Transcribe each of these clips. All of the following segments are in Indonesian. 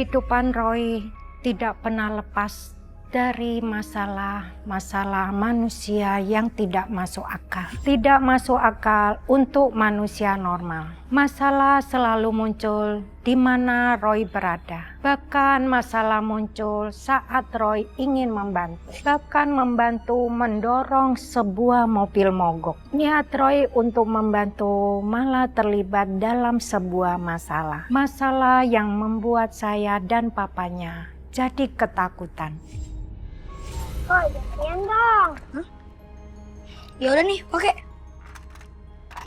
Kehidupan Roy tidak pernah lepas dari masalah manusia yang tidak masuk akal. Tidak masuk akal untuk manusia normal. Masalah selalu muncul di mana Roy berada. Bahkan masalah muncul saat Roy ingin membantu. Bahkan membantu mendorong sebuah mobil mogok. Niat Roy untuk membantu malah terlibat dalam sebuah masalah. Masalah yang membuat saya dan papanya jadi ketakutan. Roy, gantian dong. Hah? Ya udah nih, pakai.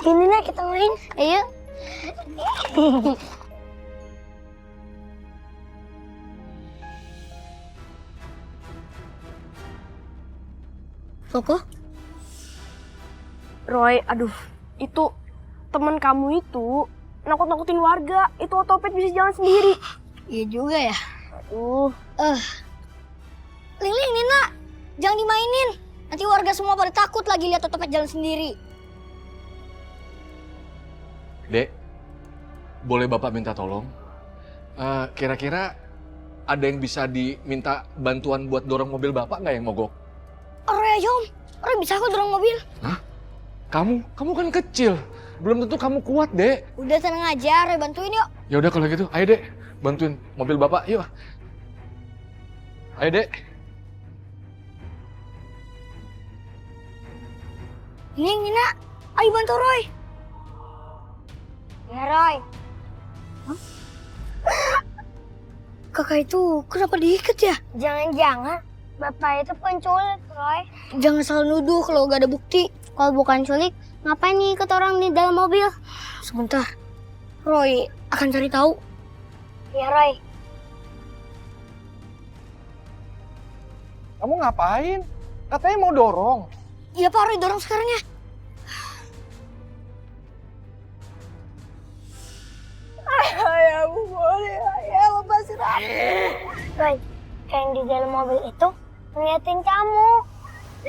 Ini nih kita main. Ayo. Koko? Roy, aduh, itu teman kamu itu nakut-nakutin warga. Itu otopet bisa jalan sendiri. Iya juga ya. Aduh. Ling, Nina, jangan dimainin. Nanti warga semua pada takut lagi lihat otopet jalan sendiri. Dek, boleh Bapak minta tolong? Kira-kira ada yang bisa diminta bantuan buat dorong mobil Bapak nggak yang mogok? Roy aja om, Roy bisa kok dorong mobil. Hah? Kamu kan kecil. Belum tentu kamu kuat, Dek. Udah tenang aja, Roy bantuin yuk. Ya udah kalau gitu, ayo Dek, bantuin mobil Bapak, yuk. Ayo Dek. Nina, ayo bantu Roy. Ya Roy. Hah? Kakak itu kenapa diikat ya? Jangan-jangan Bapak itu penculik, Roy. Jangan salah nuduh kalau gak ada bukti. Kalau bukan culik, ngapain nih ikut orang di dalam mobil? Sebentar, Roy akan cari tahu. Ya Roy. Kamu ngapain? Katanya mau dorong. Iya Pak, Roy dorong sekarang ya. Ayah, aku boleh. Ayah, lepasin aku. Roy, kayak yang di dalam mobil itu ngeliatin kamu.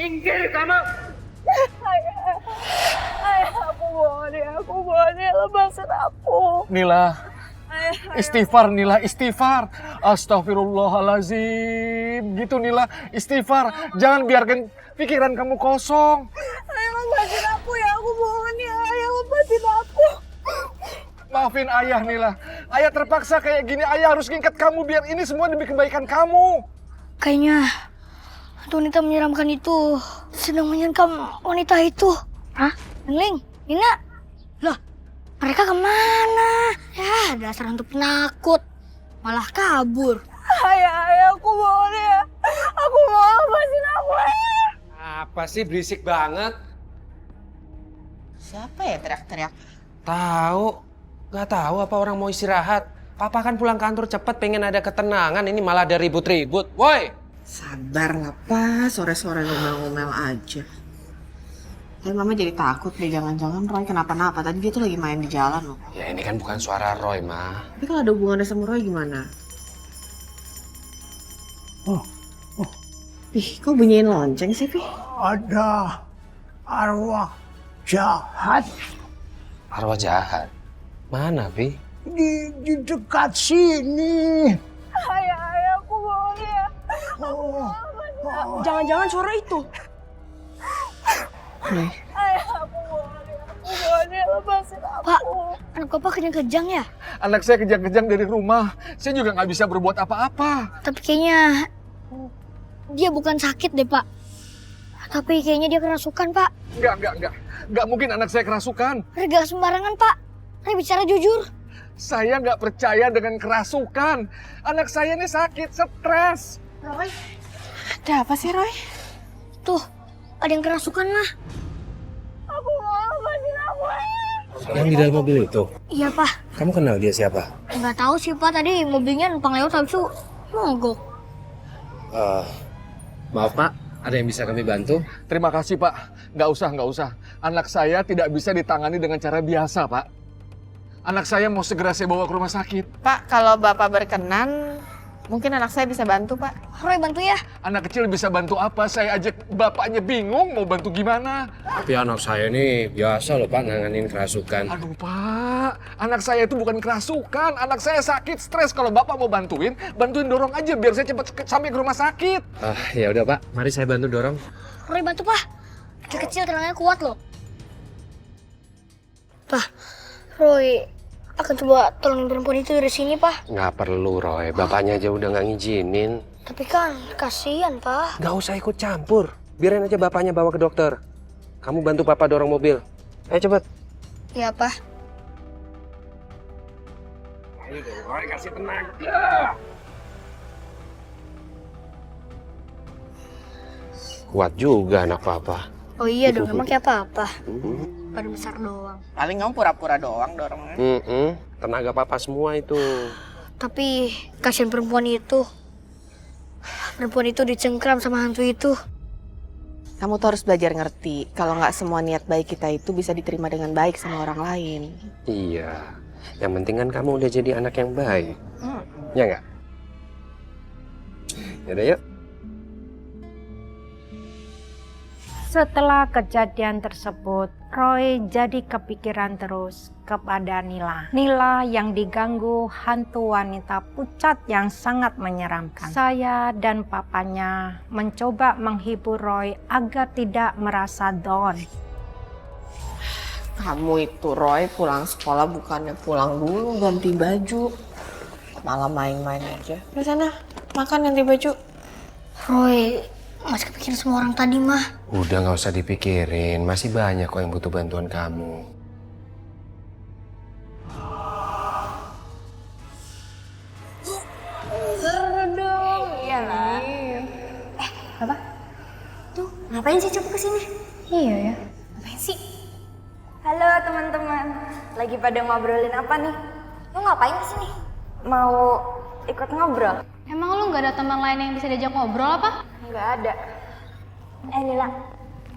Inggir kamu! Ayah, aku boleh. Lepasin aku. Nila, istighfar Nila, istighfar. Astagfirullahalazim. Gitu Nila, istighfar. Jangan biarkan pikiran kamu kosong. Ayah, lepasin aku ya. Aku mohon ya. Ayah, lepasin aku. Maafin ayah Nila. Ayah terpaksa kayak gini. Ayah harus ngikat kamu biar ini semua demi kebaikan kamu. Kayaknya wanita menyeramkan itu sedang menyergap wanita itu. Hah? Ling, Nina? Loh, mereka kemana? Ya, dasar hantu penakut. Malah kabur. Ayah, aku mohon ya. Aku mau lepasin aku ya. Apa sih berisik banget? Siapa ya teriak-teriak? Tahu? Gak tahu apa orang mau istirahat. Papa kan pulang kantor cepet pengen ada ketenangan. Ini malah ada ribut-ribut. Woi! Sabar ngapa sore-sore ngomel-ngomel aja. Tapi mama jadi takut deh, jangan-jangan Roy kenapa-napa. Tadi dia tuh lagi main di jalan loh. Ya ini kan bukan suara Roy, Ma. Tapi kalau ada hubungannya sama Roy gimana? Ih, kok bunyiin lonceng sih, Pi? Ada arwah jahat Arwah jahat. Mana, Pi? di dekat sini. Ayah, aku mohon ya. Jangan-jangan suara itu. Roy, Ayah, aku mohon ya. Lepasin aku. Pak, anak Bapak kejang-kejang ya? Anak saya kejang-kejang dari rumah. Saya juga nggak bisa berbuat apa-apa. Tapi kayaknya dia bukan sakit deh, Pak. Tapi kayaknya dia kerasukan, Pak. Enggak. Enggak mungkin anak saya kerasukan. Gak sembarangan, Pak. Saya bicara jujur. Saya nggak percaya dengan kerasukan. Anak saya ini sakit, stres. Roy, ada apa sih Roy? Tuh, ada yang kerasukan lah. Aku mau lepasin aku. Yang di dalam mobil itu? Iya, Pak. Kamu kenal dia siapa? Nggak tahu sih, Pak. Tadi mobilnya numpang lewat habis itu mogok. Maaf, Pak. Ada yang bisa kami bantu? Terima kasih Pak. Nggak usah. Anak saya tidak bisa ditangani dengan cara biasa Pak. Anak saya mau segera saya bawa ke rumah sakit. Pak, kalau Bapak berkenan, Mungkin anak saya bisa bantu, Pak. Roy bantu ya. Anak kecil bisa bantu apa? Saya aja bapaknya bingung mau bantu gimana. Tapi anak saya ini biasa loh Pak nanganin kerasukan. Aduh Pak, anak saya itu bukan kerasukan. Anak saya sakit, stres. Kalau Bapak mau bantuin dorong aja biar saya cepat sampai ke rumah sakit. Ya udah Pak, mari saya bantu dorong. Roy bantu, Pak. Kecil-kecil tenaganya kuat loh. Pak, Roy akan coba tolongin perempuan itu dari sini, Pak. Nggak perlu Roy, bapaknya aja udah nggak ngizinin. Tapi kan kasihan, Pak. Nggak usah ikut campur, biarin aja bapaknya bawa ke dokter. Kamu bantu papa dorong mobil. Ayo cepet. Iya, Pak. Ayo dong Roy, kasih tenaga. Kuat juga anak papa. Oh iya dong, emang kayak apa-apa. Baru besar doang. Paling kamu pura-pura doang dorongnya. Tenaga papa semua itu. Tapi kasihan perempuan itu. Perempuan itu dicengkram sama hantu itu. Kamu tuh harus belajar ngerti. Kalau nggak semua niat baik kita itu bisa diterima dengan baik sama orang lain. Iya, yang penting kan kamu udah jadi anak yang baik. Ya nggak? Yaudah yuk. Setelah kejadian tersebut, Roy jadi kepikiran terus kepada Nila. Nila yang diganggu hantu wanita pucat yang sangat menyeramkan. Saya dan papanya mencoba menghibur Roy agar tidak merasa down. Kamu itu, Roy, pulang sekolah bukannya pulang dulu ganti baju. Malah main-main aja. Di sana, makan ganti baju. Roy masih kepikiran semua orang tadi, mah. Udah nggak usah dipikirin, masih banyak kok yang butuh bantuan kamu. Ngapain sih coba kesini? Iya ya. Ngapain sih? Halo teman-teman, lagi pada ngobrolin apa nih? Lo ngapain kesini? Mau ikut ngobrol? Emang lu nggak ada teman lain yang bisa diajak ngobrol apa? Nggak ada. Nila,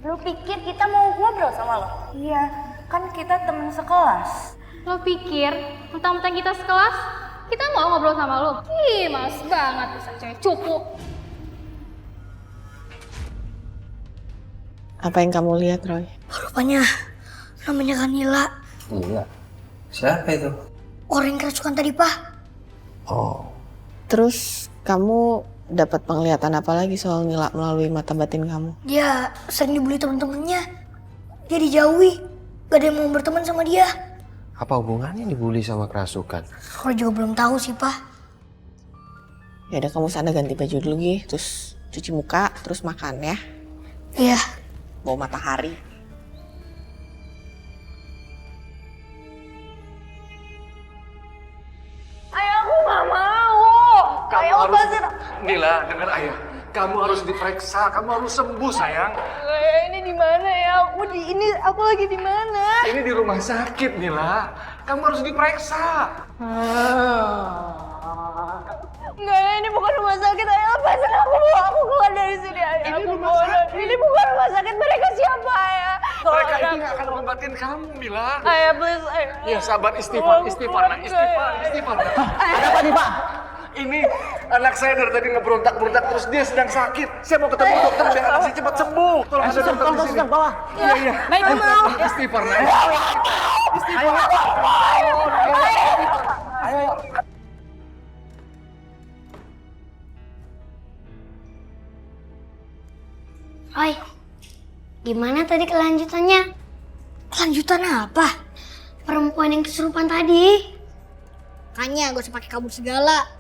lu pikir kita mau ngobrol sama lo? Iya, kan kita teman sekelas. Lo pikir mentang-mentang kita sekelas, kita mau ngobrol sama lo? Ih, males banget bisa cewek cupu. Apa yang kamu lihat, Roy? Rupanya namanya Nila. Iya. Siapa itu? Orang yang kerasukan tadi, Pak. Oh. Terus kamu dapat penglihatan apa lagi soal Nila melalui mata batin kamu? Dia sering dibully teman-temannya. Dia dijauhi. Gak ada yang mau berteman sama dia. Apa hubungannya dibully sama kerasukan? Roy juga belum tahu sih, Pak. Ya udah, kamu sana ganti baju dulu, Gi. Terus cuci muka, terus makan ya. Iya. Bawa matahari. Ayah, aku nggak mau. Kamu harus, Nila, dengar ayah. Kamu harus diperiksa, kamu harus sembuh sayang. Ini di mana ya? Aku lagi di mana? Ini di rumah sakit, Nila. Kamu harus diperiksa. Enggak, ini bukan rumah sakit. Ayah, lepasin aku. Aku keluar dari sini, ayah. Ini bukan rumah sakit. Mereka siapa, ayah? Mereka itu nggak akan membatin kamu, Nila. Ayah, please, ayah. Ya sabar, istighfar, istighfar. Ada apa nih, Pak? Ini anak saya dari tadi ngeberontak terus dia sedang sakit. Saya mau ketemu dokter biar anak saya cepat sembuh. Tolong ada dokter di sini. Bawah. Iya. Baik, mau. Istighfar, Nay. Istighfar. Ayo. Roy, gimana tadi kelanjutannya? Kelanjutan apa? Perempuan yang kesurupan tadi. Makanya gak usah pakai kabur segala.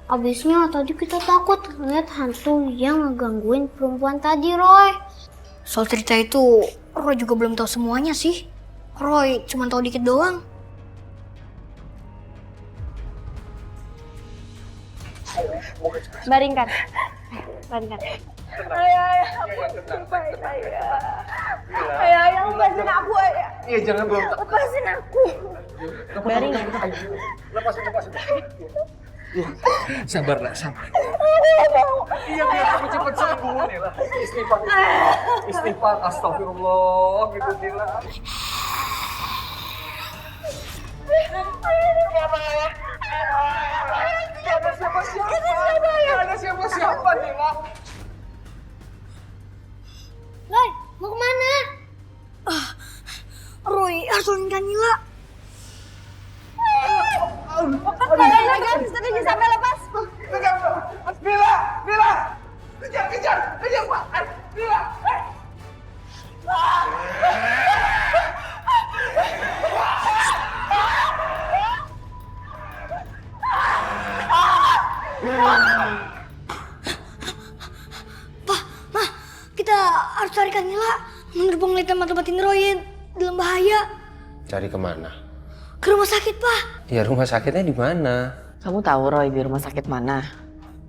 Abisnya tadi kita takut ngeliat hantu yang ngegangguin perempuan tadi, Roy. Soal cerita itu, Roy juga belum tahu semuanya sih. Roy cuma tahu dikit doang. Baringkan. Ayah, aku sumpah, ayah, lepasin aku, ayah. Iya, jangan berontak. Lepasin aku. Baringkan. Lepasin. Iya. Sabar, Nak, sabar. Iya, biar kamu cepat sembuh, Nila. Istighfar, astagfirullah, gitu, Nila. Siapa? Kayaknya kan strategi sampai lepas. Mila, Mila, kejar Pak, Mila. Kita harus cari Nila. Menurut penglihatan mata-matiin Roy dalam bahaya. Cari kemana? Ke rumah sakit, Pak. Ya rumah sakitnya di mana? Kamu tahu Roy di rumah sakit mana?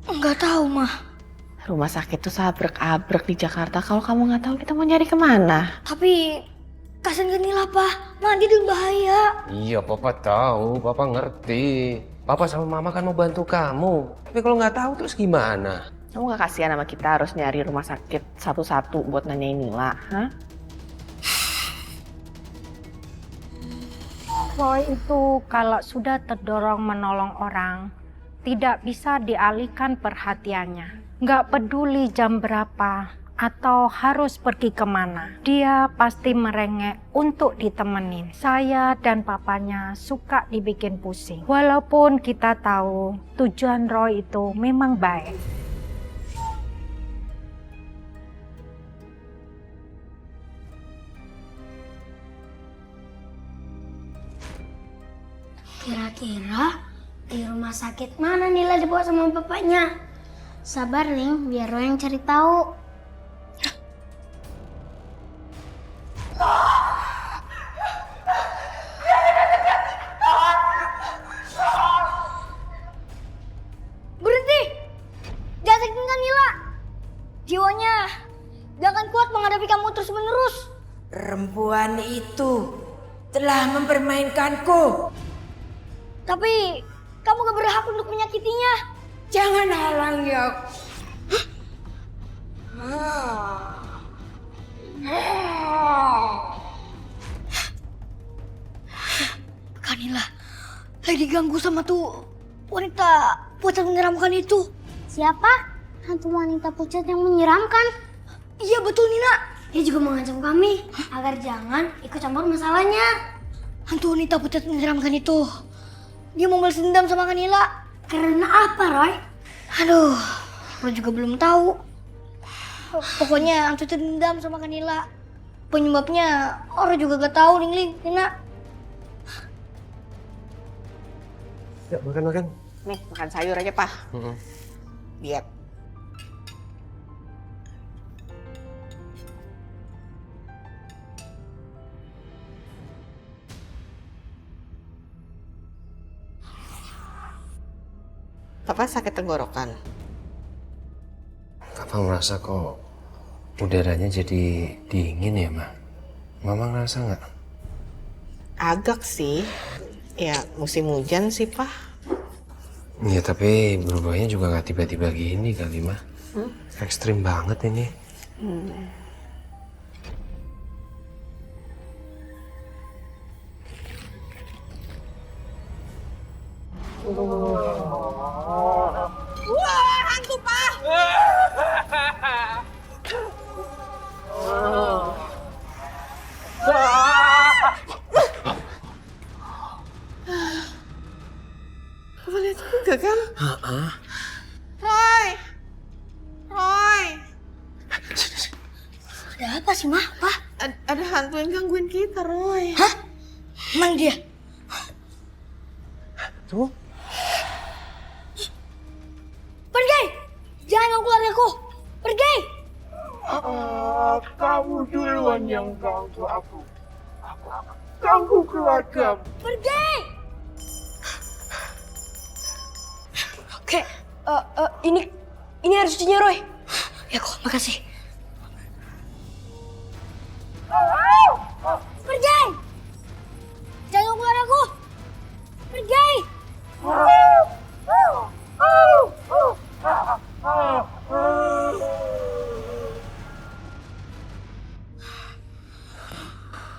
Enggak tahu, Mah. Rumah sakit tuh sabrek-abrek di Jakarta. Kalau kamu nggak tahu kita mau nyari kemana? Tapi kasihan ke Nila, Pak. Mah, dia dalam bahaya. Iya, Papa tahu, Papa ngerti. Papa sama Mama kan mau bantu kamu. Tapi kalau nggak tahu terus gimana? Kamu nggak kasihan sama kita harus nyari rumah sakit satu-satu buat nanyain Nila, hah? Roy itu kalau sudah terdorong menolong orang, tidak bisa dialihkan perhatiannya. Nggak peduli jam berapa atau harus pergi kemana. Dia pasti merengek untuk ditemenin. Saya dan papanya suka dibikin pusing. Walaupun kita tahu tujuan Roy itu memang baik. Kira-kira di rumah sakit mana Nila dibawa sama bapaknya? Sabar, Ling, biar Roy yang cari tahu. Berhenti! Jangan sakitin Nila. Jiwanya jangan kuat menghadapi kamu terus-menerus. Perempuan itu telah mempermainkanku. Tapi kamu gak berhak untuk menyakitinya. Jangan halangi aku. Kanila lagi diganggu sama tuh wanita pucat menyeramkan itu. Siapa? Hantu wanita pucat yang menyeramkan. Iya betul Nina. Dia juga mengancam kami agar jangan ikut campur masalahnya. Hantu wanita pucat menyeramkan itu. Dia mau balas dendam sama Kanila. Karena apa, Roy? Aduh, Roy juga belum tahu. Pokoknya hantu itu dendam sama Kanila. Penyebabnya orang juga gak tahu, Ling, Nina. Ya, makan. Nih, makan sayur aja, Pak. Lihat. Papa sakit tenggorokan. Papa merasa kok udaranya jadi dingin ya, Ma? Mama ngerasa nggak? Agak sih. Ya, musim hujan sih, Pak. Iya, tapi berubahnya juga nggak tiba-tiba gini kali, Ma. Ekstrim banget ini. Wah, hantu, Pak! Papa lihat juga kan? Roy! Ada apa sih, Mah? Apa? Ada hantu yang gangguin kita, Roy. Hah? Mana dia? Tuh. Pergi! Jangan ganggu keluargaku! Pergi! Kamu duluan yang ganggu aku. Aku akan ganggu keluargamu. Pergi! Oke, ini harus cucinya, Roy. Ya kok, makasih. Pergi! Jangan ganggu keluargaku! Pergi!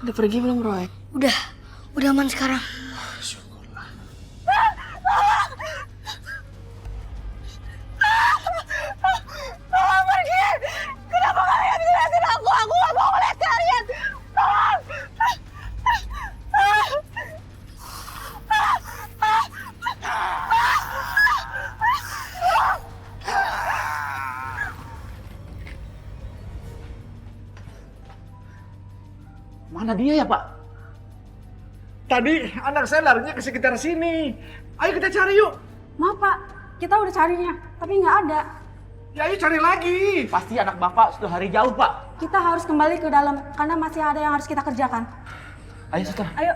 Udah pergi belum, Roy? Udah aman sekarang. Kemana dia ya, Pak? Tadi anak saya larinya ke sekitar sini. Ayo kita cari yuk. Maaf Pak, kita udah carinya, tapi nggak ada. Ya ayo cari lagi. Pasti anak bapak sudah hari jauh, Pak. Kita harus kembali ke dalam, karena masih ada yang harus kita kerjakan. Ayo, Suster. Ayo.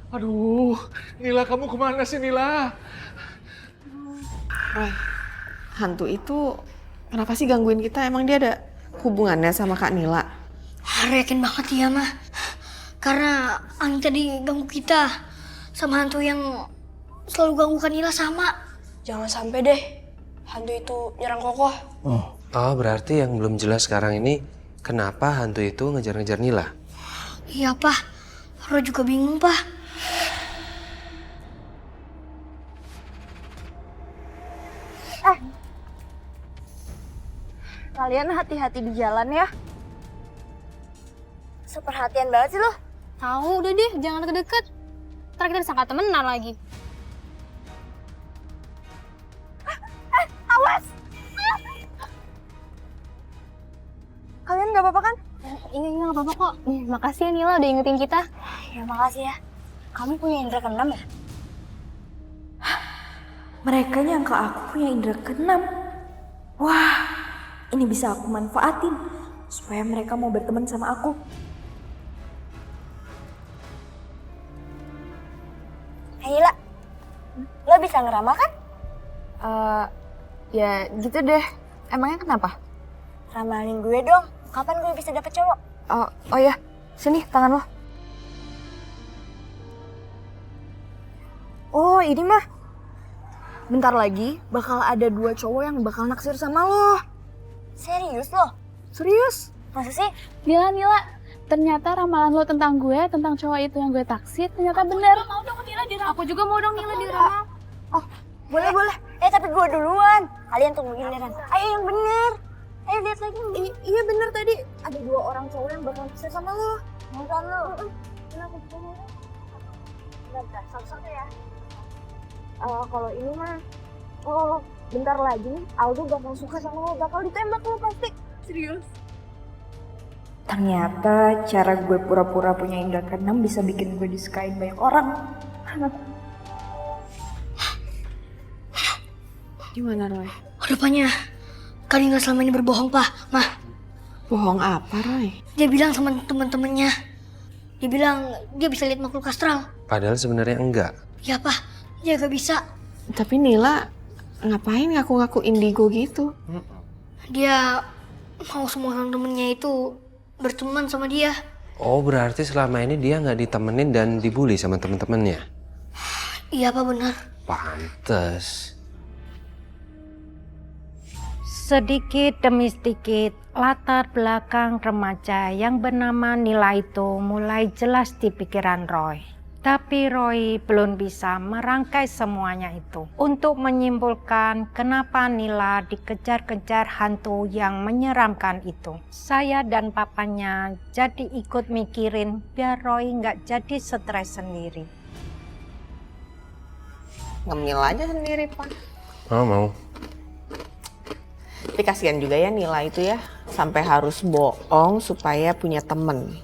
Aduh, Nila kamu kemana sih Nila? Roy, hantu itu kenapa sih gangguin kita? Emang dia ada hubungannya sama Kak Nila? Roy yakin banget ya, mah. Karena Anita diganggu kita sama hantu yang selalu ganggu Kak Nila sama. Jangan sampai deh hantu itu nyerang Kokoh. Oh, berarti yang belum jelas sekarang ini kenapa hantu itu ngejar-ngejar Nila? Iya, Pak. Roy juga bingung, Pak. Kalian hati-hati di jalan ya. Seperhatian banget sih lo. Tahu udah deh, jangan deket-deket. Ntar kita disangka temenan lagi. Awas! Kalian nggak apa-apa kan? Iya, nggak apa-apa kok. Makasih ya Nila udah ingetin kita. Ya, makasih ya. Kamu punya indera keenam ya? Mereka nyangka aku punya indera keenam. Wah, ini bisa aku manfaatin supaya mereka mau berteman sama aku. Nila, lo bisa ngeramal kan? Ya gitu deh. Emangnya kenapa? Ramalin gue dong. Kapan gue bisa dapet cowok? Oh ya, sini tangan lo. Oh ini mah. Bentar lagi bakal ada 2 cowok yang bakal naksir sama lo. Serius lo? Serius? Masa sih? Nila, ternyata ramalan lo tentang gue, tentang cowok itu yang gue taksir, ternyata bener. Aku juga mau dong Nila diramal. Oh, boleh. Tapi gue duluan. Kalian tunggu giliran. Ayo yang bener. Ayo lihat lagi. Iya bener tadi. Ada 2 orang cowok yang bakal naksir sama lo. Mau kan lo? Kenapa juga mau? Bentar, satu-satu ya. Kalau ini mah, bentar lagi Aldo bakal suka sama lo, bakal ditembak lo pasti. Serius. Ternyata cara gue pura-pura punya indera keenam bisa bikin gue disukain banyak orang. Gimana, Roy? Rupanya Kak Nila selama ini berbohong, Pak. Mah, Bohong apa, Roy? dia bilang sama teman-temannya. Dia bilang dia bisa lihat makhluk astral. Padahal sebenarnya enggak. Ya, Pak. Dia gak bisa. Tapi Nila ngapain ngaku-ngaku indigo gitu? Dia mau semua temen-temennya itu berteman sama dia. Oh, berarti selama ini dia nggak ditemenin dan dibully sama temen-temennya? Iya, Pak, benar. Pantes. Sedikit demi sedikit, latar belakang remaja yang bernama Nila itu mulai jelas di pikiran Roy. Tapi Roy belum bisa merangkai semuanya itu untuk menyimpulkan kenapa Nila dikejar-kejar hantu yang menyeramkan itu. Saya dan papanya jadi ikut mikirin biar Roy nggak jadi stres sendiri. Ngemil aja sendiri, Pak. Mau. Tapi kasihan juga ya Nila itu ya, sampai harus bohong supaya punya temen.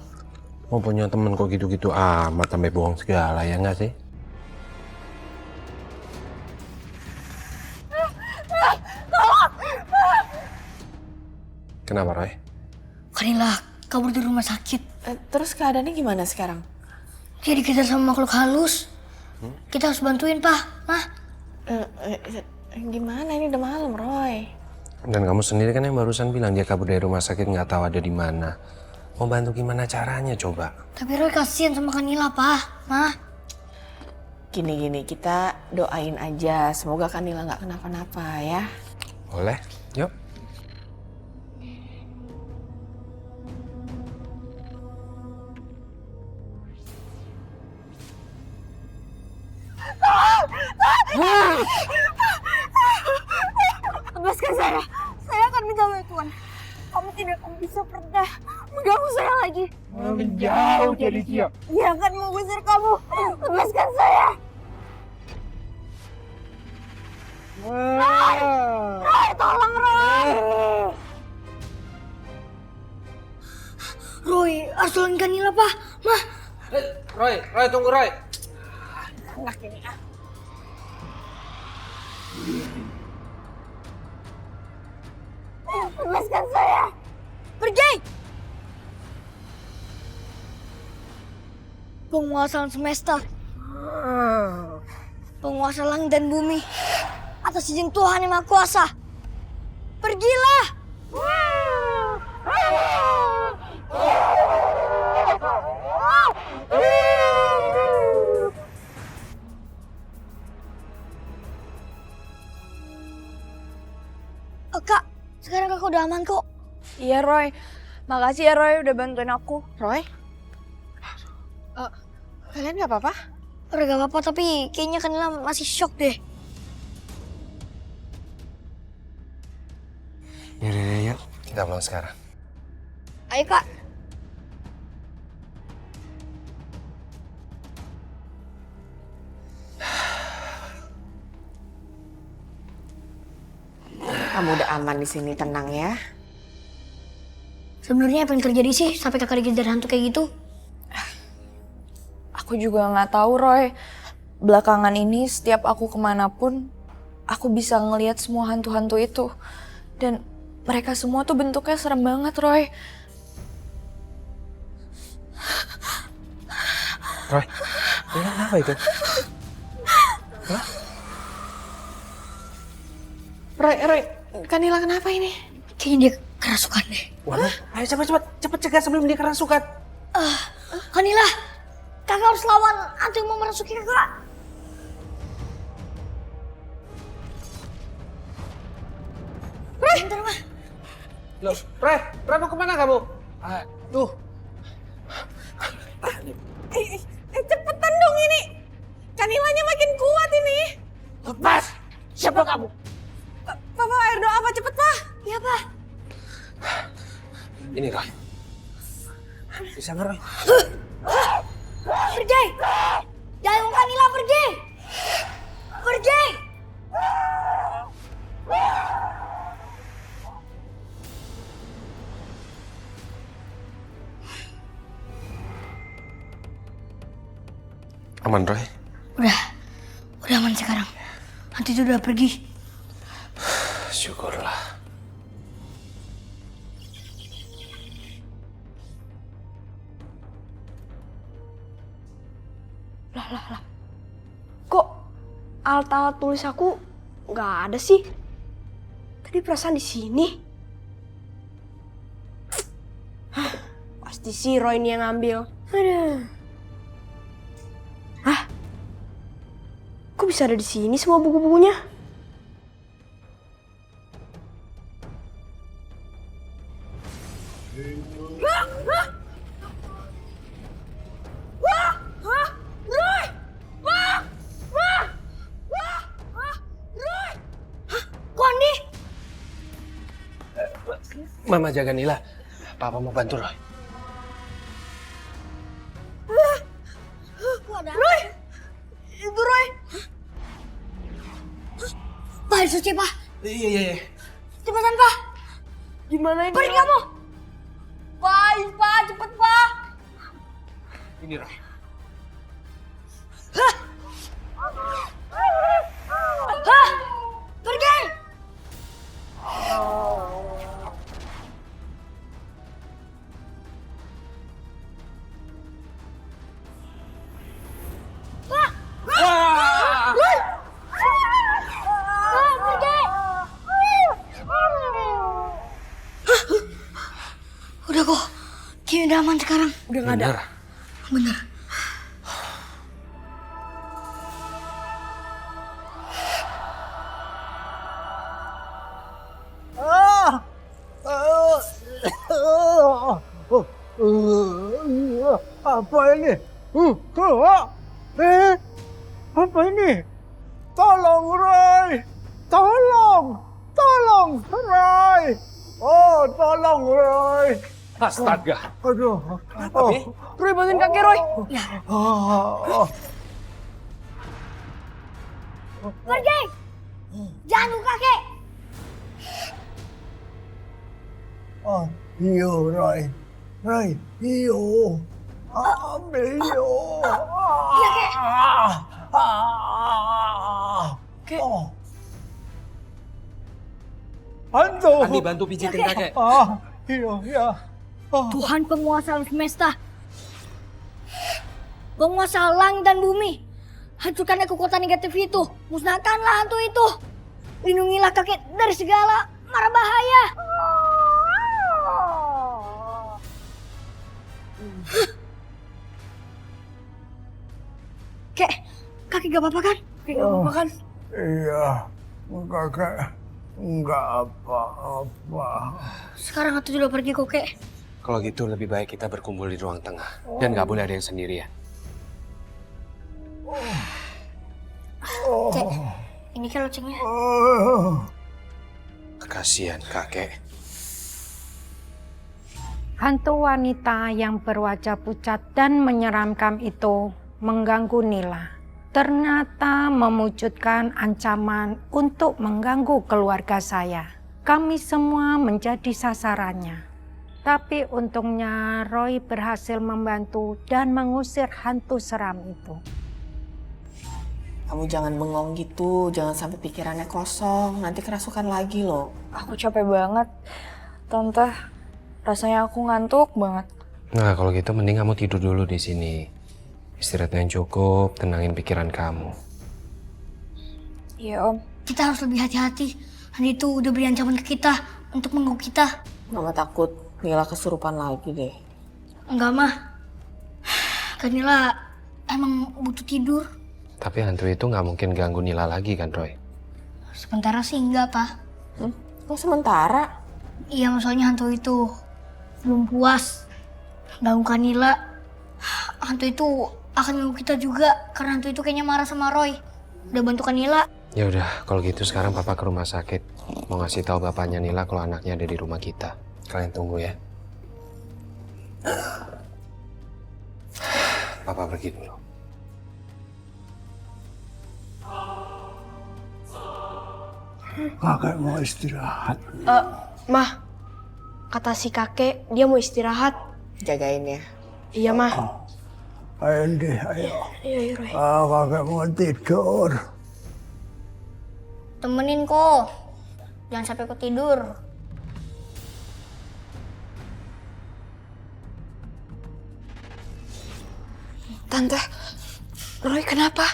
Mau punya temen kok gitu-gitu amat sampai bohong segala, ya nggak sih? Kenapa, Roy? Kak Nila kabur dari rumah sakit. Terus keadaannya gimana sekarang? Dia dikejar sama makhluk halus. Kita harus bantuin, Pak. Mah. Gimana, ini udah malam, Roy. Dan kamu sendiri kan yang barusan bilang dia kabur dari rumah sakit nggak tahu ada di mana. Mau bantu gimana caranya coba? Tapi Roy kasihan sama Kak Nila, Pak. Mah. Gini, kita doain aja. Semoga Kak Nila nggak kenapa-napa ya. Boleh, yuk. Lepaskan saya akan minta bantuan. Kamu tidak akan bisa pernah mengganggu saya lagi. Menjauh dari dia. Dia akan mengusir kamu. Lepaskan saya. Roy, tolong Roy. Roy, harus tolongin Kak Roy, tunggu Roy. Enak ini ah. Lepaskan saya. Pergi. Penguasa alam semesta. Penguasa langit dan bumi. Atas izin Tuhan yang Maha Kuasa. Pergilah. Oh, Kak, sekarang kakak udah aman kok. Iya Roy, makasih ya Roy udah bantuin aku. Roy? Kalian gak apa-apa? Udah gak apa-apa, tapi kayaknya Kanila masih shock deh. Yuk. Kita pulang sekarang. Ayo, Kak. Kamu udah aman di sini, tenang ya. Sebenarnya apa yang terjadi sih sampai kakak dikejar hantu kayak gitu? Aku juga nggak tahu, Roy. Belakangan ini setiap aku kemanapun, aku bisa ngelihat semua hantu-hantu itu. Dan mereka semua tuh bentuknya serem banget, Roy. Roy, kenapa itu? Hah? Roy, Kanila kenapa ini? Kayaknya dia kerasukan deh. Waduh, ayo cepet cegah sebelum dia kerasukan. Kanila, kakak harus lawan hantu yang mau merasuki kakak. Bentar, mah. Loh, Roy mau kemana kamu? Aduh. Cepetan dong ini. Kanilanya makin kuat ini. Lepas! Siapa kamu? Papa air doa apa cepet, Pak? Iya, Pak. Ini Roy. Bisa nggak Roy? Pergi! Jangan Kanila pergi! Pergi! Aman, Roy? Udah aman sekarang. Hantu itu udah pergi. Syukurlah. Lah. Kok alat-alat tulis aku nggak ada sih? Tadi perasaan di sini. Hah, pasti si Roy ini yang ngambil. Aduh. Hah? Kok bisa ada di sini semua buku-bukunya? Mama jaga Nila. Papa mau bantu Roy. Roy! Ibu Roy! Pak, suci, Pak. Iya. Cepetan, Pak. Gimana ini? Pergi kamu. Pak, cepet Pak. Ini Roy. Hah? Pergi! Udah kok, kayaknya udah aman sekarang. Udah nggak ada. Bener. Apa ini? Apa ini? Tolong, Roy! Tolong Roy! Oh, tolong Roy! Astaga. Aduh. Roy bantuin kakek Roy. Pergi! Jangan buka kakek! Iyo, Roy. Iyo. ambil. Iya, Kek. Kek. Hantu. Andi bantu pijitin kakek. Iya. Tuhan penguasa alam semesta, penguasa langit dan bumi, hancurkanlah kekuatan negatif itu, musnahkanlah hantu itu, lindungilah kakek dari segala mara bahaya. Kakek gak apa-apa kan? Kakek gak apa-apa kan? Iya, kakek nggak apa-apa. Sekarang hantu sudah pergi kok, Kek. Kalau gitu lebih baik kita berkumpul di ruang tengah. Dan nggak boleh ada yang sendirian. Kek, ini kan loncengnya. Kasihan kakek. Hantu wanita yang berwajah pucat dan menyeramkan itu mengganggu Nila. Ternyata mewujudkan ancaman untuk mengganggu keluarga saya. Kami semua menjadi sasarannya. Tapi untungnya Roy berhasil membantu dan mengusir hantu seram itu. Kamu jangan bengong gitu, jangan sampai pikirannya kosong, nanti kerasukan lagi loh. Aku capek banget. Tante, rasanya aku ngantuk banget. Nah, kalau gitu mending kamu tidur dulu di sini. Istirahat yang cukup, tenangin pikiran kamu. Iya, Om. Kita harus lebih hati-hati. Hantu itu udah beri ancaman ke kita untuk mengganggu kita. Mama takut Nila kesurupan lagi deh. Enggak, Mah. Kak Nila emang butuh tidur. Tapi hantu itu nggak mungkin ganggu Nila lagi kan, Roy? Sementara sih enggak, Pak. Kok sementara? Iya, maksudnya hantu itu belum puas ganggu Kak Nila. Hantu itu akan ganggu kita juga karena hantu itu kayaknya marah sama Roy. Udah bantu Kak Nila. Ya udah, kalau gitu sekarang papa ke rumah sakit. Mau ngasih tahu bapaknya Nila kalau anaknya ada di rumah kita. Kalian tunggu ya. Papa pergi dulu. Kakek mau istirahat. Mah, kata si kakek dia mau istirahat. Jagain ya. Iya, Mah. Ayo deh, ayo. Iya, Roy. Kakek mau tidur. Temenin kok. Jangan sampai ketidur. Tante, Roy kenapa?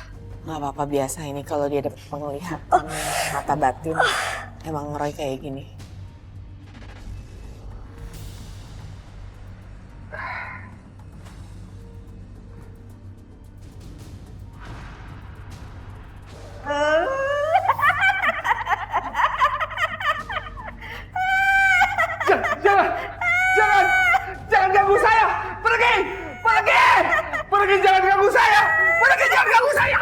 Nggak apa-apa, biasa ini kalau dia dapat penglihatan mata batin. Emang Roy kayak gini. Jangan ganggu saya! Pergi! Jangan ganggu saya! Jangan ganggu saya!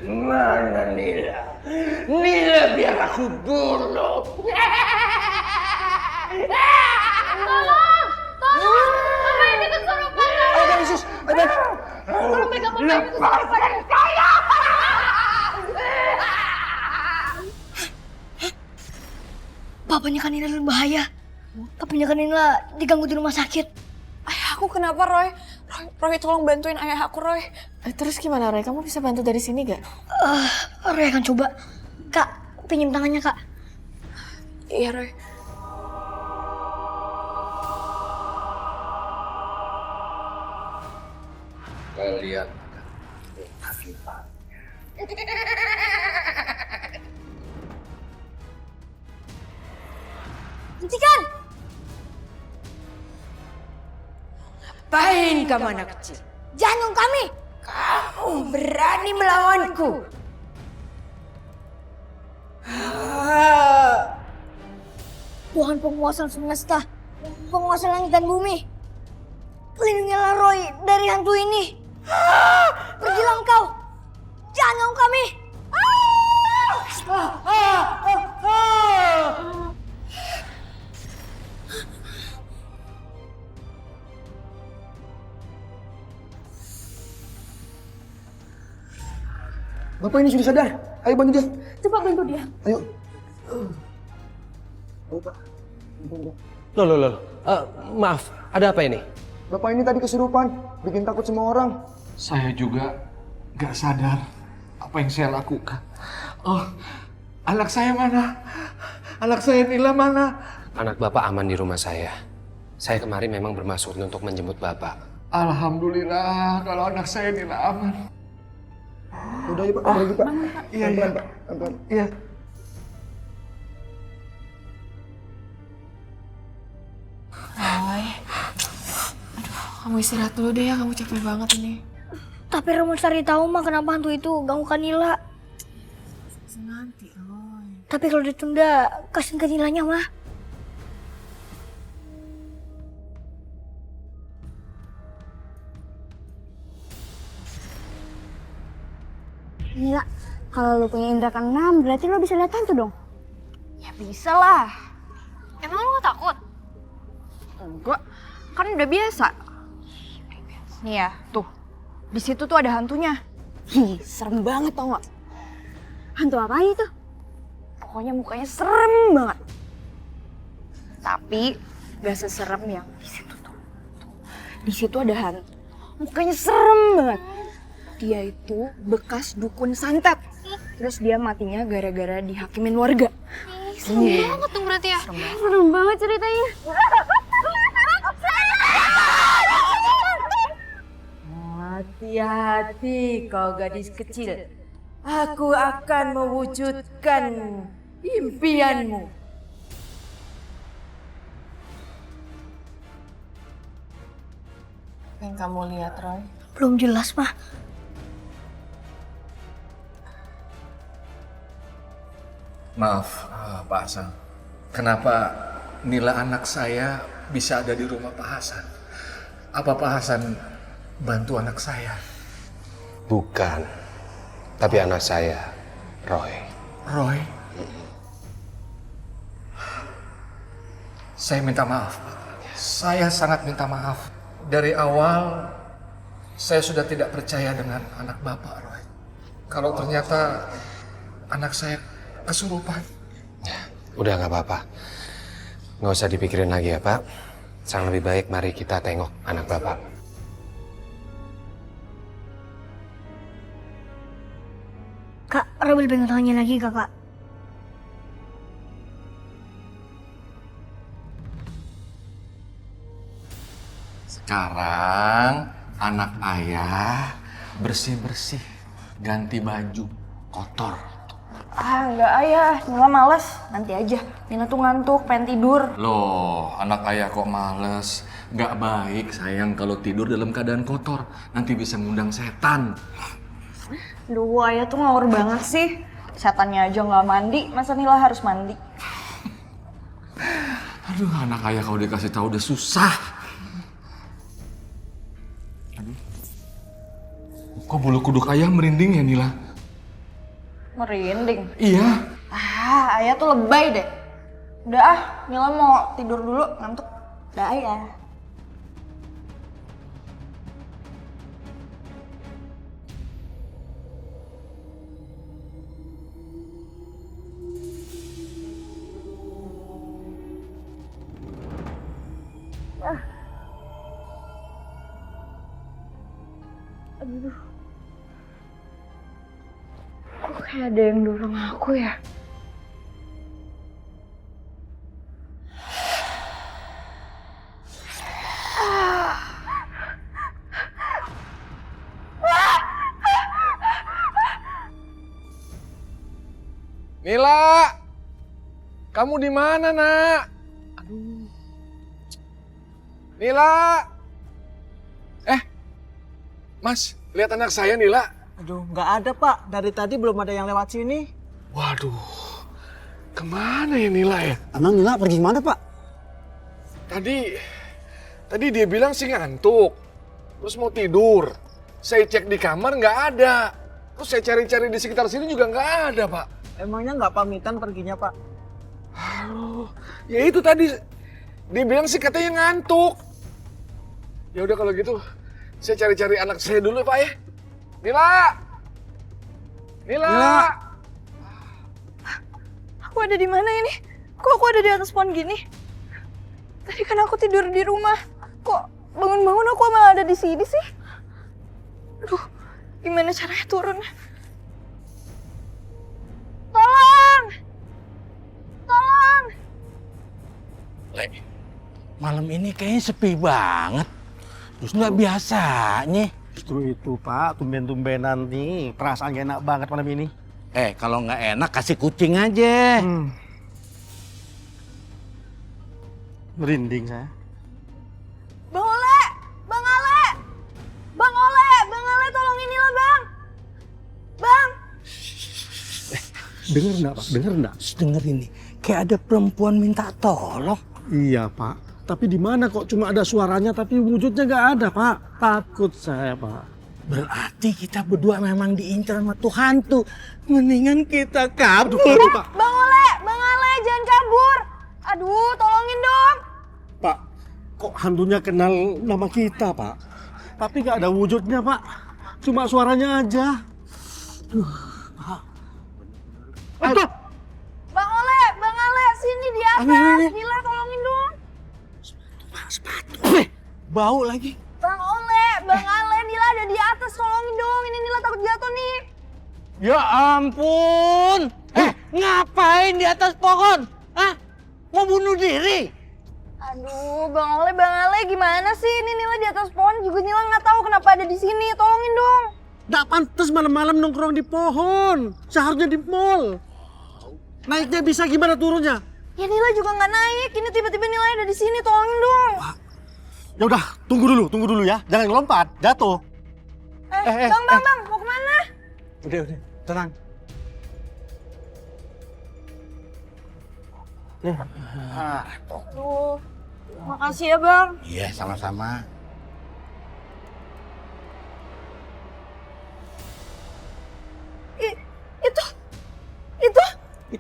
Mana Nila? Nila biar aku bunuh. Tolong! Mama ini kesurupan! Ada Yesus! Ada! Tolong pegang mama ini Lepaskan saya! Papanya Kak Nila dalam bahaya. Papanya Kak Nila diganggu di rumah sakit. Ayah aku kenapa, Roy? Roy tolong bantuin ayah aku, Roy. Terus gimana Roy? Kamu bisa bantu dari sini gak? Roy akan coba. Kak, pinjam tangannya, Kak. Iya, Roy. Kalian Hentikan! Ngapain kamu anak kecil? Jangan ganggu kami! Kamu berani melawanku? Tuhan penguasa semesta, penguasa langit dan bumi. Lindungilah Roy dari hantu ini. Pergilah engkau. Jangan ganggu kami. Bapak ini sudah sadar. Ayo bantu dia. Coba bantu dia. Ayo. Loh. Maaf, ada apa ini? Bapak ini tadi kesurupan, bikin takut semua orang. Saya juga gak sadar apa yang saya lakukan. Oh, anak saya mana? Anak saya Nila mana? Anak Bapak aman di rumah saya. Saya kemarin memang bermaksud untuk menjemput Bapak. Alhamdulillah kalau anak saya Nila aman. Udah ya Pak, lagi Pak. Iya, Pak. Iya. Roy, kamu istirahat dulu deh ya, kamu capek banget ini. Tapi Roman cari tahu mah kenapa hantu itu ganggu Nila. Nanti, Roy. Tapi kalau ditunda, kasihin ke Nilanya mah. Nila, kalau lu punya indra keenam, berarti lu bisa lihat hantu dong? Ya bisa lah. Emang lu gak takut? Enggak, kan udah biasa. Nih ya, tuh. Di situ tuh ada hantunya. Ih, serem banget tau gak? Hantu apa itu? Pokoknya mukanya serem banget. Tapi gak seserem yang di situ tuh. Di situ ada hantu. Mukanya serem banget. Dia itu bekas dukun santet. Terus dia matinya gara-gara dihakimin warga. Serem banget tuh berarti ya. Serem banget ceritanya. Hati-hati kau gadis kecil. Aku akan mewujudkan impianmu. Apa yang kamu lihat, Roy? Belum jelas, mah. Maaf, Pak Hasan. Kenapa Nila anak saya bisa ada di rumah Pak Hasan? Apa Pak Hasan bantu anak saya? Bukan, tapi anak saya, Roy. Roy? Saya minta maaf, Pak. Saya sangat minta maaf. Dari awal, saya sudah tidak percaya dengan anak Bapak, Roy. Kalau ternyata anak saya kesurupan. Udah nggak apa-apa. Nggak usah dipikirin lagi ya, Pak. Sang lebih baik mari kita tengok anak Bapak. Kak, Rebel pengen tanya lagi, Kakak. Sekarang anak ayah bersih-bersih, ganti baju kotor. Ah, enggak ayah. Nila males. Nanti aja. Nila tuh ngantuk, pengen tidur. Loh, anak ayah kok males? Gak baik sayang kalau tidur dalam keadaan kotor. Nanti bisa ngundang setan. Duh, ayah tuh ngawur banget sih. Setannya aja nggak mandi, masa Nila harus mandi? Aduh, anak ayah kalau dikasih tahu udah susah. Aduh. Kok bulu kuduk ayah merinding ya, Nila? Merinding. Iya. Ah, ayah tuh lebay deh. Udah ah, Nila mau tidur dulu, ngantuk. Udah ayah. Aduh. Kok kayak ada yang dorong aku ya? Nila, kamu di mana, Nak? Aduh. Nila. Mas, lihat anak saya, Nila. Aduh, nggak ada, Pak. Dari tadi belum ada yang lewat sini. Waduh, kemana ya Nila ya? Emang Nila pergi kemana, Pak? Tadi dia bilang sih ngantuk. Terus mau tidur. Saya cek di kamar nggak ada. Terus saya cari-cari di sekitar sini juga nggak ada, Pak. Emangnya nggak pamitan perginya, Pak? Aduh, ya itu tadi. Dia bilang sih katanya ngantuk. Ya udah kalau gitu, saya cari-cari anak saya dulu, Pak ya. Nila! Nila! Aku ada di mana ini? Kok aku ada di atas pohon gini? Tadi kan aku tidur di rumah. Kok bangun-bangun aku malah ada di sini sih? Aduh, gimana caranya turun? Tolong! Tolong! Le, malam ini kayaknya sepi banget. Terus nggak biasanya. Justru itu Pak, tumben-tumbenan nih. Perasaan gak enak banget malam ini. Kalau nggak enak kasih kucing aja. Merinding saya. Bang Ole! Bang Ale! Bang Ole! Bang Ale tolongin Nila, Bang! Bang! Dengar enggak Pak? Dengar enggak? Denger ini, kayak ada perempuan minta tolong. Iya Pak. Tapi di mana kok cuma ada suaranya tapi wujudnya nggak ada Pak. Takut saya Pak. Berarti kita berdua memang diincar sama tuh hantu. Mendingan kita kabur, Pak. Bang Ole! Bang Ale! Jangan kabur! Aduh, tolongin dong! Pak, kok hantunya kenal nama kita Pak? Tapi nggak ada wujudnya Pak. Cuma suaranya aja. Aduh! Bang Ole! Bang Ale! Sini di atas! Nila tolongin dong! Sepatu. Bau lagi. Bang Ole! Bang Ale! Nila ada di atas! Tolongin dong! Ini Nila takut jatuh nih! Ya ampun! Ngapain di atas pohon? Hah? Mau bunuh diri? Aduh, Bang Ole, Bang Ale, gimana sih? Ini Nila di atas pohon juga Nila nggak tahu kenapa ada di sini. Tolongin dong. Nggak pantas malam-malam nongkrong di pohon. Seharusnya di mall. Naiknya bisa gimana turunnya? Ya Nila juga nggak naik. Ini tiba-tiba Nila ada di sini. Tolongin dong. Ya udah, tunggu dulu ya. Jangan ngelompat, jatuh. Bang, mau kemana? Udah, tenang. Aduh, makasih ya Bang. Iya, sama-sama.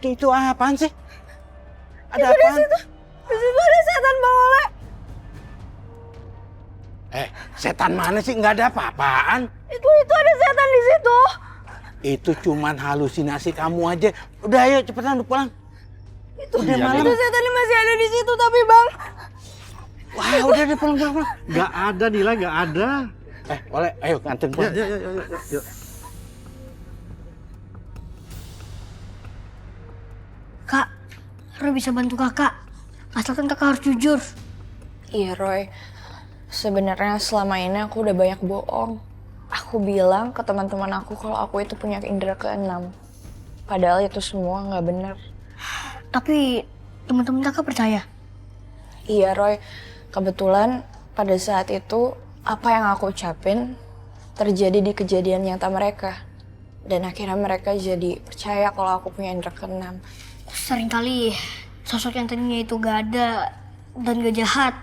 Itu apaan sih? Ada apaan? Di situ ada setan Bang Ole. Setan mana sih? Nggak ada apa-apaan. Itu ada setan di situ. Itu cuman halusinasi kamu aja. Udah ayo cepetan udah pulang. Itu malam. Itu setannya masih ada di situ tapi Bang. Wah, udah deh pulang. Nggak ada Nila, nggak ada. Boleh, ayo nganterin pulang. Ya. Kak, Roy bisa bantu kakak. Asalkan kakak harus jujur. Iya Roy, sebenarnya selama ini aku udah banyak bohong. Aku bilang ke teman-teman aku kalau aku itu punya indera keenam. Padahal itu semua nggak benar. Tapi teman-teman kakak percaya. Iya Roy, kebetulan pada saat itu apa yang aku ucapin terjadi di kejadian nyata mereka. Dan akhirnya mereka jadi percaya kalau aku punya indera keenam. Seringkali sosok yang tadinya itu gak ada dan gak jahat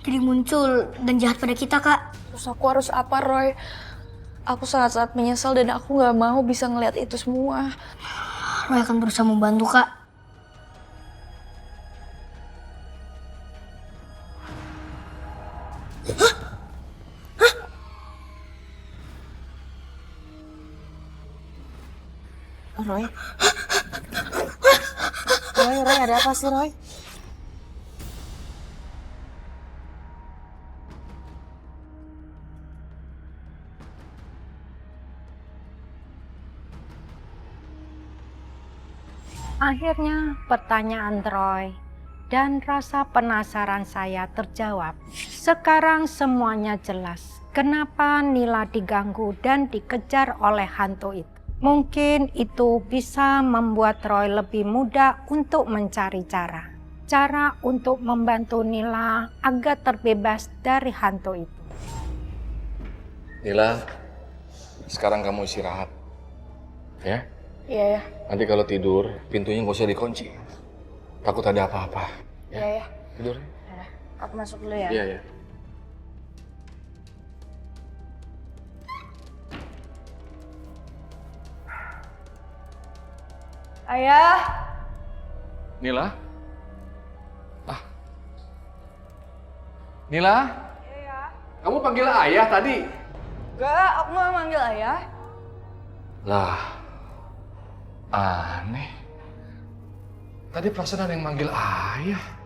jadi muncul dan jahat pada kita, Kak. Terus aku harus apa, Roy? Aku sangat-sangat menyesal dan aku gak mau bisa ngeliat itu semua. Roy akan berusaha membantu, Kak. Roy? Roy, ada apa sih, Roy? Akhirnya pertanyaan Roy dan rasa penasaran saya terjawab. Sekarang semuanya jelas kenapa Nila diganggu dan dikejar oleh hantu itu. Mungkin itu bisa membuat Roy lebih mudah untuk mencari cara untuk membantu Nila agar terbebas dari hantu itu. Nila, sekarang kamu istirahat. Ya? Iya ya. Nanti kalau tidur, pintunya nggak usah dikunci. Takut ada apa-apa. Iya ya. Tidur. Aku masuk dulu ya. Iya ya. Ayah. Nila? Nila? Iya. Kamu panggil ayah tadi? Enggak, aku nggak manggil ayah. Lah, aneh. Tadi perasaan ada yang manggil ayah.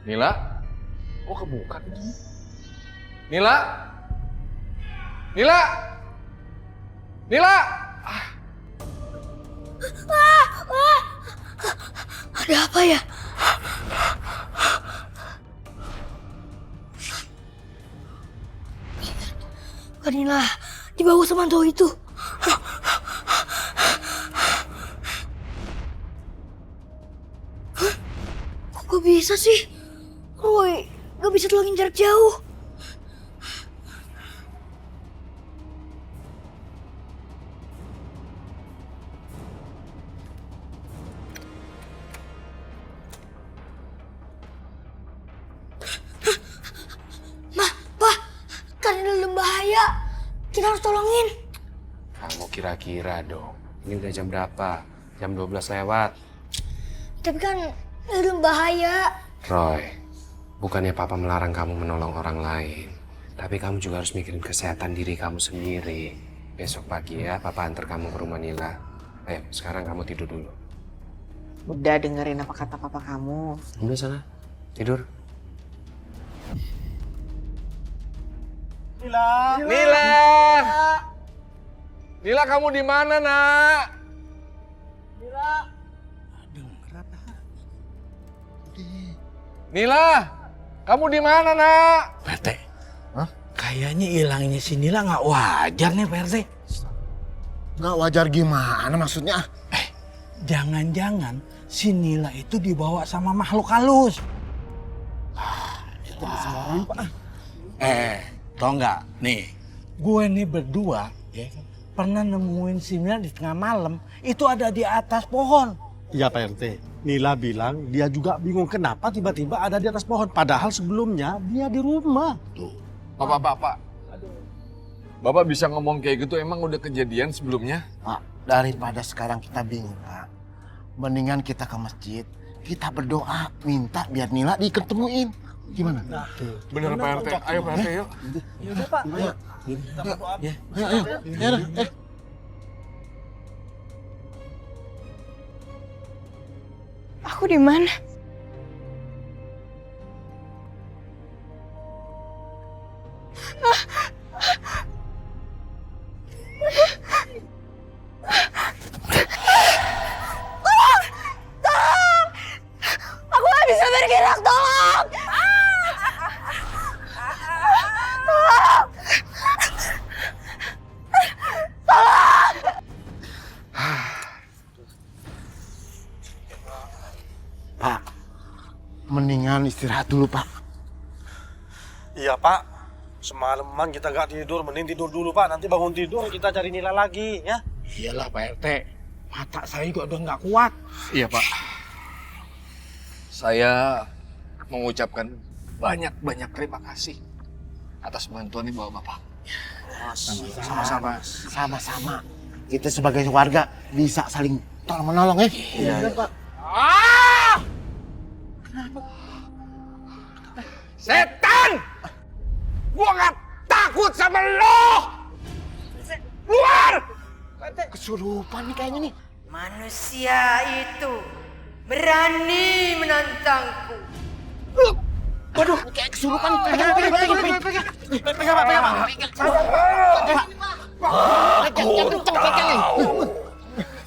Nila? Oh, kebuka. Nila? Nila? Nila? Ada apa ya? Kanila dibawa sama hantu itu. Kok bisa sih? Roy gak bisa tolongin jarak jauh. Dalam bahaya. Kita harus tolongin. Kamu kira-kira dong. Ini udah jam berapa? Jam 12 lewat. Tapi kan dalam bahaya. Roy, bukannya papa melarang kamu menolong orang lain. Tapi kamu juga harus mikirin kesehatan diri kamu sendiri. Besok pagi ya, papa antar kamu ke rumah Nila. Ayo, sekarang kamu tidur dulu. Udah dengerin apa kata papa kamu. Udah sana, tidur. Nila! Nila! Nila, kamu di mana, Nak? Nila! Nila, kamu di mana, Nak? Pak RT, kayaknya hilangnya si Nila nggak wajar nih Pak RT. Nggak wajar gimana maksudnya? Jangan-jangan si Nila itu dibawa sama makhluk halus. Itu semua orang, Pak. Tau nggak? Nih, gue nih berdua ya, pernah nemuin si Nila di tengah malam. Itu ada di atas pohon. Iya Pak RT, Nila bilang dia juga bingung kenapa tiba-tiba ada di atas pohon. Padahal sebelumnya dia di rumah. Tuh. Bapak. Bapak bisa ngomong kayak gitu emang udah kejadian sebelumnya? Pak, daripada sekarang kita bingung, Pak. Mendingan kita ke masjid, kita berdoa, minta biar Nila diketemuin. Gimana? Bener Pak RT, ayo Pak RT yuk. Ya udah Pak. Ayo. Kita berdoa. Ayo. Aku di mana? Tolong! Aku gak bisa bergerak, tolong! Tolong! Tolong! Pak, mendingan istirahat dulu, Pak. Iya, Pak. Semalaman kita gak tidur, mending tidur dulu, Pak. Nanti bangun tidur kita cari Nila lagi, ya. Iyalah Pak RT, mata saya juga udah nggak kuat. Iya Pak. Saya mengucapkan banyak terima kasih atas bantuan Ibu Bapak. Sama-sama. Kita sebagai warga bisa saling tolong-menolong, ya. Iya, Pak. Setan! Gua nggak takut sama lo! Keluar! Kesurupan nih kayaknya nih. Manusia itu berani menantangku. Waduh, kayak kesurupan nih. Pegang, Aku tahu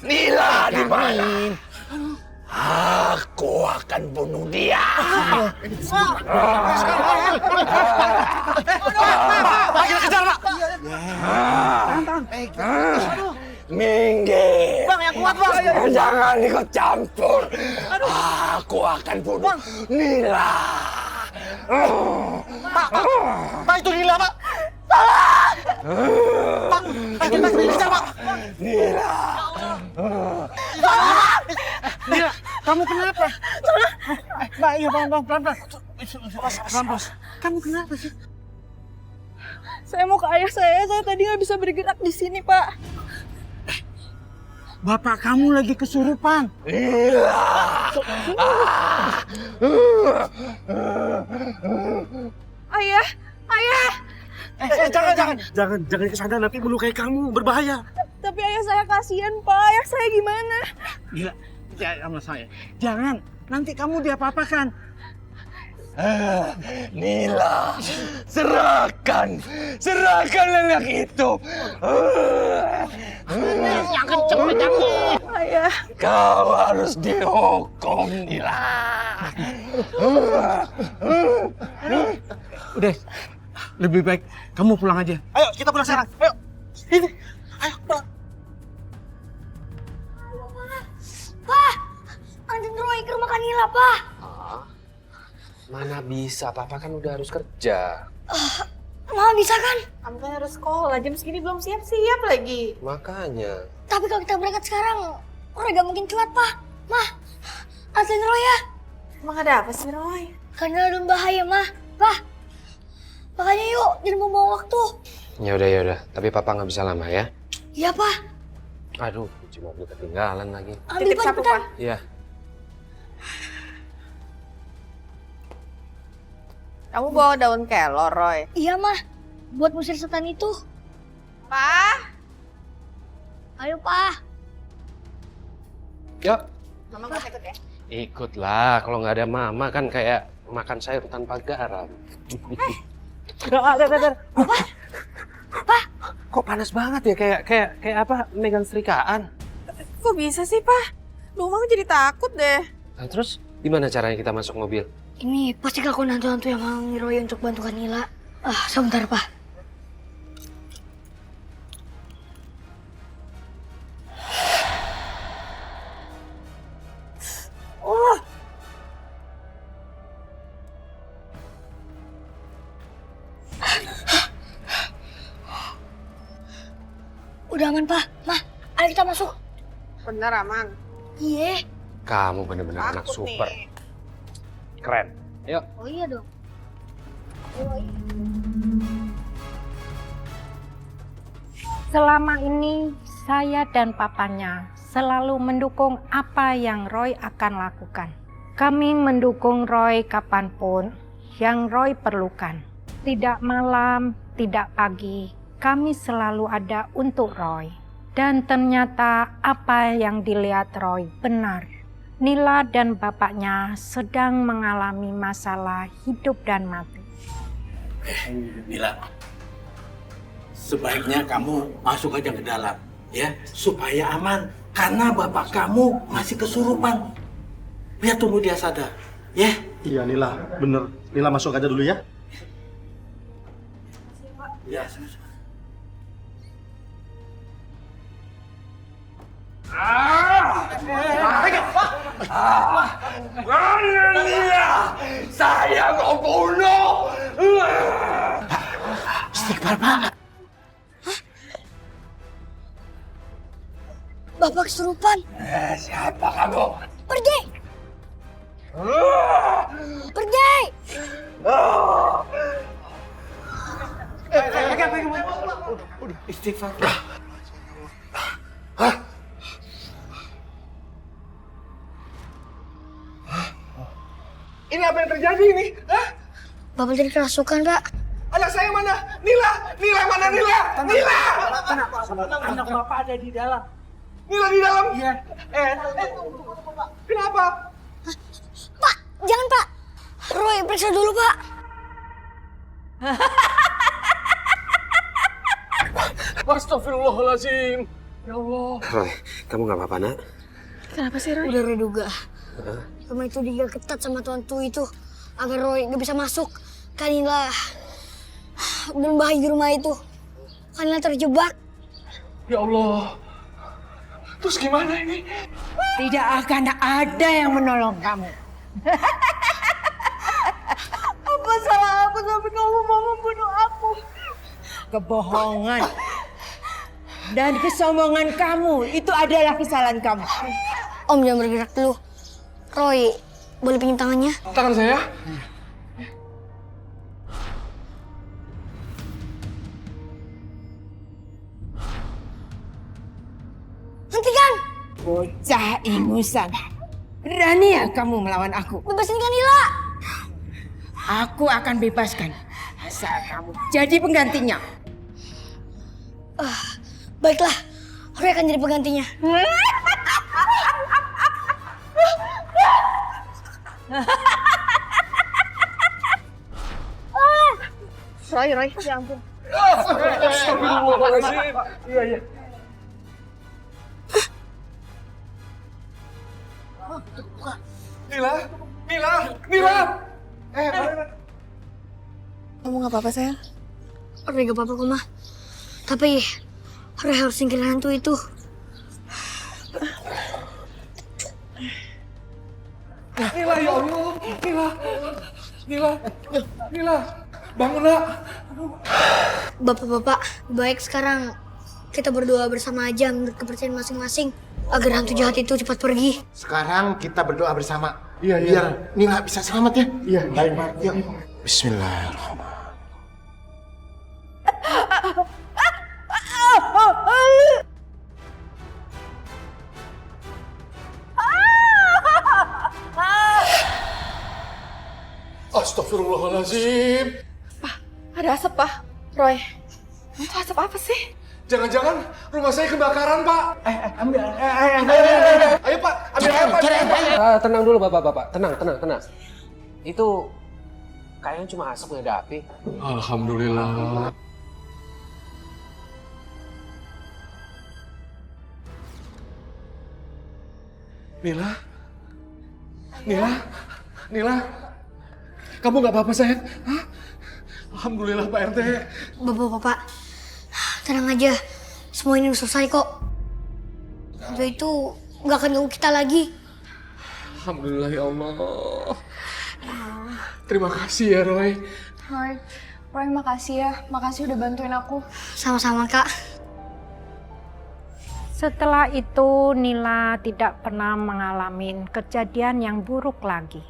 Nila di mana. Aku akan bunuh dia. Kita kejar, Pak. Minggir. Bang, yang kuat, Bang. Jangan ikut campur. Aku akan bunuh Nila. Pak, itu Nila, Pak. Pak, kita bisa, Pak. Nila. Nila, kamu kenapa? Mbak, iya, Bang, pelan-pelan. Pelan-pelan. Kamu kenapa sih? Saya mau ke ayah saya tadi nggak bisa bergerak di sini, Pak. Bapak kamu lagi kesurupan. Ayah, ayah. Jangan ke sana, nanti melukai kamu, berbahaya. Tapi ayah saya kasihan, Pak. Ayah saya gimana? Gila, sama saya. Jangan, nanti kamu diapa-apakan. Nila, serahkan anak itu. Yang kenceng kamu. Ayah. Kau harus dihukum, Nila. Udah, lebih baik kamu pulang aja. Ayo, kita pulang sekarang. Ayo, ini. Ayo, pulang. Pak, anterin Roy ke rumah Kanila, Pak. Mana bisa, Papa kan udah harus kerja. Mama bisa kan? Kamu kan harus sekolah, jam segini belum siap-siap lagi. Makanya. Tapi kalau kita berangkat sekarang, Roy gak mungkin telat, Pak. Mah, anterin Roy ya. Emang ada apa sih, Roy? Karena ada bahaya, Mah. Pak, makanya yuk, jangan membawa waktu. Ya udah. Tapi Papa nggak bisa lama ya. Iya, Pak. Aduh, kunci mobil ketinggalan lagi. Ambil, Pak, cepetan. Iya. Kamu bawa daun kelor, Roy? Iya, Mah. Buat musir setan itu. Pa? Ayo, Pak. Yuk. Mama gak ikut ya? Ikutlah, kalau nggak ada Mama kan kayak makan sayur tanpa garam. Pak. Kok panas banget ya, kayak apa, megang serikaan. Kok bisa sih, Pak? Duh, Mama jadi takut deh. Nah, terus gimana caranya kita masuk mobil? Ini pasti kelakuan hantu-hantu yang mau Roy untuk bantu Kanila. Sebentar, Pak. Oh. Udah aman, Pak. Mah, ayo kita masuk. Bener aman? Iya. Kamu bener-bener anak super. Keren. Yuk. Oh iya dong. Selama ini saya dan papanya selalu mendukung apa yang Roy akan lakukan. Kami mendukung Roy kapanpun yang Roy perlukan. Tidak malam, tidak pagi, kami selalu ada untuk Roy. Dan ternyata apa yang dilihat Roy benar. Nila dan bapaknya sedang mengalami masalah hidup dan mati. Nila, sebaiknya kamu masuk aja ke dalam, ya, supaya aman. Karena bapak kamu masih kesurupan. Biar tunggu dia sadar, ya. Iya, Nila, bener. Nila masuk aja dulu ya. Ya, Mana dia? Saya mau bunuh. Istighfar, Pak. Bapak kesurupan. Siapa kamu? Pergi. Pergi. Udah, istighfar. Ini apa yang terjadi ini? Hah? Bapak jadi kerasukan, Pak. Anak saya mana? Nila! Nila mana Nila? Nila! Anak bapak ada di dalam. Nila di dalam? Iya. Tunggu, Pak. Kenapa? Pak, jangan, Pak. Roy, periksa dulu, Pak. Astagfirullahaladzim. Ya Allah. Roy, kamu nggak apa-apa, Nak? Kenapa sih, Roy? Udah reduga. Rumah itu dijaga ketat sama tuantu itu. Agar Roy gak bisa masuk. Kanila berbahaya di rumah itu. Kanila terjebak. Ya Allah. Terus gimana ini? Tidak akan ada yang menolong kamu. Apa salah aku sampai kamu mau membunuh aku? Kebohongan dan kesombongan kamu itu adalah kesalahan kamu. Om jangan bergerak dulu. Roy, boleh pinjam tangannya? Tangan saya? Hentikan! Bocah ingusan. Berani ya kamu melawan aku? Bebasin Kanila! Aku akan bebaskan. Asal kamu jadi penggantinya. Baiklah, Roy akan jadi penggantinya. Roy, ya ampun. Astagfirullahaladzim. Iya. Nila. Kamu nggak apa-apa sayang? Roy gak apa-apa kok, Ma. Tapi Roy harus singkirin hantu itu. Nila, ya Allah. Nila. Bangun, Nak. Bapak-bapak, baik sekarang kita berdoa bersama aja menurut kepercayaan masing-masing agar hantu jahat itu cepat pergi. Sekarang kita berdoa bersama. Iya. Biar Nila bisa selamat ya. Iya, baik. Yuk. Bismillahirrahmanirrahim. Astagfirullahaladzim. Ada asap, Pak. Roy, itu asap apa sih? Jangan-jangan rumah saya kebakaran, Pak. Ayo, Pak. Ambil air, Pak. Tenang dulu bapak-bapak, tenang. Itu kayaknya cuma asap, nggak ada api. Alhamdulillah. Nila. Kamu nggak apa-apa, sayang? Hah? Alhamdulillah, Pak RT. Bapak-bapak, tenang aja. Semua ini udah selesai kok. Hantu itu nggak akan ganggu kita lagi. Alhamdulillah, ya Allah. Terima kasih ya, Roy. Roy, makasih ya. Makasih udah bantuin aku. Sama-sama, Kak. Setelah itu Nila tidak pernah mengalami kejadian yang buruk lagi.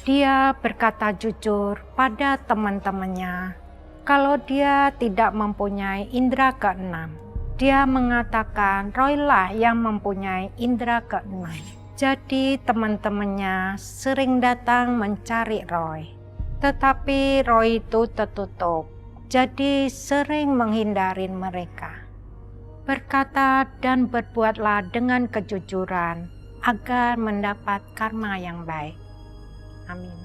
Dia berkata jujur pada teman-temannya kalau dia tidak mempunyai indera keenam. Dia mengatakan Roy lah yang mempunyai indera keenam. Jadi teman-temannya sering datang mencari Roy. Tetapi Roy itu tertutup, jadi sering menghindari mereka. Berkata dan berbuatlah dengan kejujuran agar mendapat karma yang baik. Amin.